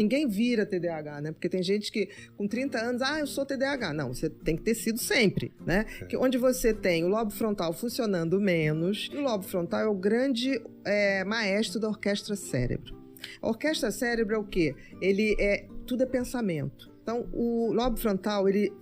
Ninguém vira TDAH, né? Porque tem gente que com 30 anos, eu sou TDAH. Não, você tem que ter sido sempre, né? Que onde você tem o lobo frontal funcionando menos, e o lobo frontal é o grande maestro da orquestra cérebro. A orquestra cérebro é o quê? Tudo é pensamento. Então, o lobo frontal, ele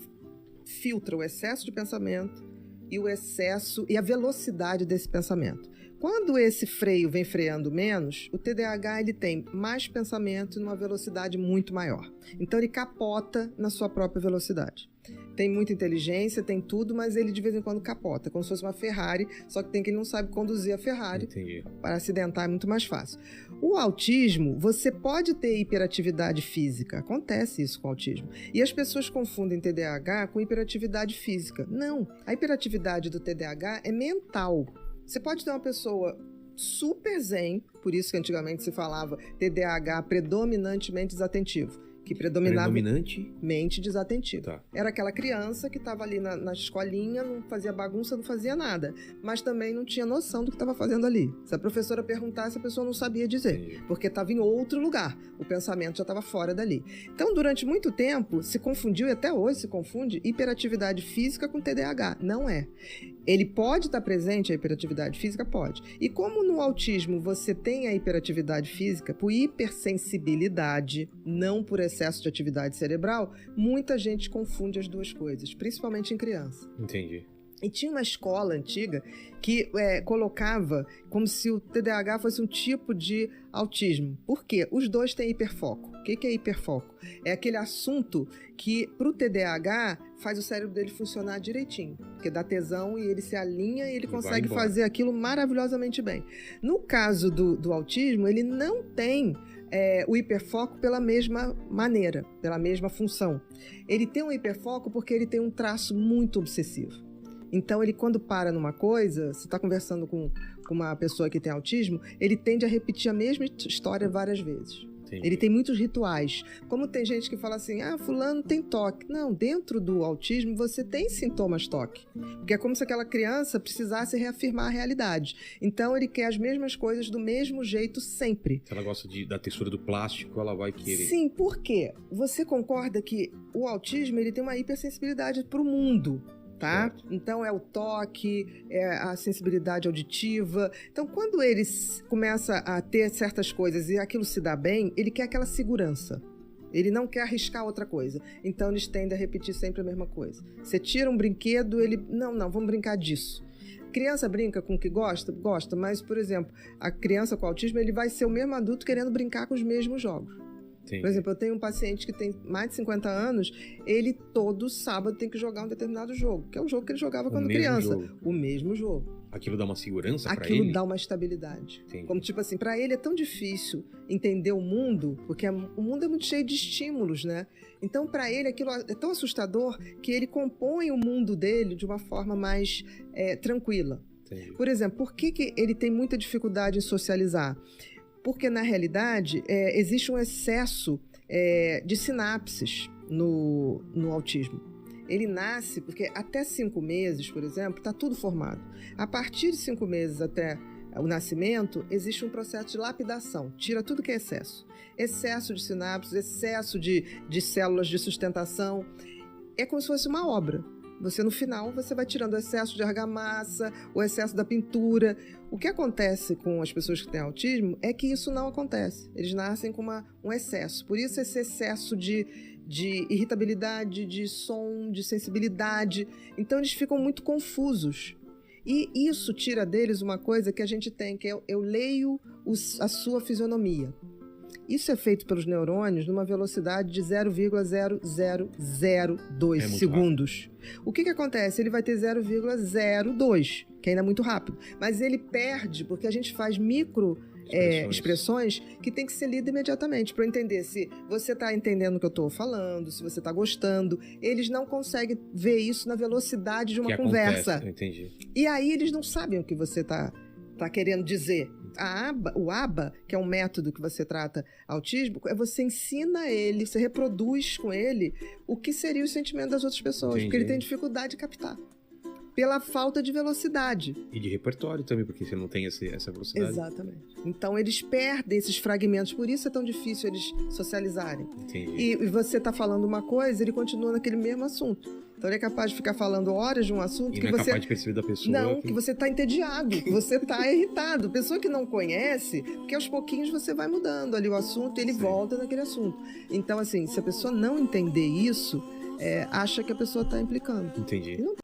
filtra o excesso de pensamento e o excesso e a velocidade desse pensamento. Quando esse freio vem freando menos, o TDAH ele tem mais pensamento numa velocidade muito maior. Então ele capota na sua própria velocidade. Tem muita inteligência, tem tudo, mas ele de vez em quando capota, como se fosse uma Ferrari, só que ele não sabe conduzir a Ferrari. Entendi. Para acidentar é muito mais fácil. O autismo, você pode ter hiperatividade física, acontece isso com o autismo. E as pessoas confundem TDAH com hiperatividade física. Não, a hiperatividade do TDAH é mental. Você pode ter uma pessoa super zen, por isso que antigamente se falava TDAH predominantemente desatentivo, que predominava mente desatentiva. Tá. Era aquela criança que estava ali na escolinha, não fazia bagunça, não fazia nada, mas também não tinha noção do que estava fazendo ali. Se a professora perguntasse, a pessoa não sabia dizer, Entendi. porque estava em outro lugar, o pensamento já estava fora dali. Então, durante muito tempo, se confundiu, e até hoje se confunde, hiperatividade física com TDAH. Não é. Ele pode estar presente, a hiperatividade física? Pode. E como no autismo você tem a hiperatividade física por hipersensibilidade, não por excesso de atividade cerebral, muita gente confunde as duas coisas, principalmente em criança. Entendi. E tinha uma escola antiga que colocava como se o TDAH fosse um tipo de autismo. Por quê? Os dois têm hiperfoco. O que é hiperfoco? É aquele assunto que, para o TDAH, faz o cérebro dele funcionar direitinho. Porque dá tesão e ele se alinha e ele consegue fazer aquilo maravilhosamente bem. No caso do autismo, ele não tem o hiperfoco pela mesma maneira, pela mesma função. Ele tem um hiperfoco porque ele tem um traço muito obsessivo. Então, ele quando para numa coisa, você está conversando com uma pessoa que tem autismo, ele tende a repetir a mesma história várias vezes. Entendi. Ele tem muitos rituais. Como tem gente que fala assim, fulano tem toque. Não, dentro do autismo você tem sintomas toque. Porque é como se aquela criança precisasse reafirmar a realidade. Então, ele quer as mesmas coisas do mesmo jeito sempre. Se ela gosta da textura do plástico, ela vai querer. Sim, por quê? Você concorda que o autismo ele tem uma hipersensibilidade para o mundo. Tá? Então é o toque, é a sensibilidade auditiva. Então quando ele começa a ter certas coisas e aquilo se dá bem, ele quer aquela segurança. Ele não quer arriscar outra coisa. Então eles tendem a repetir sempre a mesma coisa. Você tira um brinquedo, ele... Não, vamos brincar disso. Criança brinca com o que gosta? Gosta, mas, por exemplo, a criança com autismo, ele vai ser o mesmo adulto querendo brincar com os mesmos jogos. Entendi. Por exemplo, eu tenho um paciente que tem mais de 50 anos, ele todo sábado tem que jogar um determinado jogo, que é o jogo que ele jogava quando criança. O mesmo jogo. Aquilo dá uma segurança pra ele? Aquilo dá uma estabilidade. Entendi. Como tipo assim, pra ele é tão difícil entender o mundo, porque o mundo é muito cheio de estímulos, né? Então, pra ele, aquilo é tão assustador que ele compõe o mundo dele de uma forma mais tranquila. Entendi. Por exemplo, por que ele tem muita dificuldade em socializar? Porque, na realidade, existe um excesso de sinapses no autismo. Ele nasce porque até 5 meses, por exemplo, está tudo formado. A partir de 5 meses até o nascimento, existe um processo de lapidação. Tira tudo que é excesso. Excesso de sinapses, excesso de células de sustentação. É como se fosse uma obra. Você, no final, você vai tirando o excesso de argamassa, o excesso da pintura. O que acontece com as pessoas que têm autismo é que isso não acontece. Eles nascem com um excesso. Por isso, esse excesso de irritabilidade, de som, de sensibilidade. Então, eles ficam muito confusos. E isso tira deles uma coisa que a gente tem, que é eu leio a sua fisionomia. Isso é feito pelos neurônios numa velocidade de 0,0002 segundos. Rápido. O que acontece? Ele vai ter 0,02, que ainda é muito rápido. Mas ele perde porque a gente faz expressões que tem que ser lidas imediatamente para eu entender se você está entendendo o que eu estou falando, se você está gostando. Eles não conseguem ver isso na velocidade de uma conversa. Entendi. E aí eles não sabem o que você está querendo dizer. O ABA, que é um método que você trata autismo, você ensina ele, você reproduz com ele o que seria o sentimento das outras pessoas, porque ele tem dificuldade de captar. pela falta de velocidade. E de repertório também, porque você não tem essa velocidade. Exatamente. Então eles perdem esses fragmentos, por isso é tão difícil eles socializarem. Entendi. E você está falando uma coisa, ele continua naquele mesmo assunto. Então ele é capaz de ficar falando horas de um assunto E que não é você... capaz de perceber da pessoa. Não, que você está entediado, que você está irritado. Pessoa que não conhece, porque aos pouquinhos você vai mudando ali o assunto e ele Sim. volta naquele assunto. Então, assim, se a pessoa não entender isso, acha que a pessoa está implicando. Entendi. E não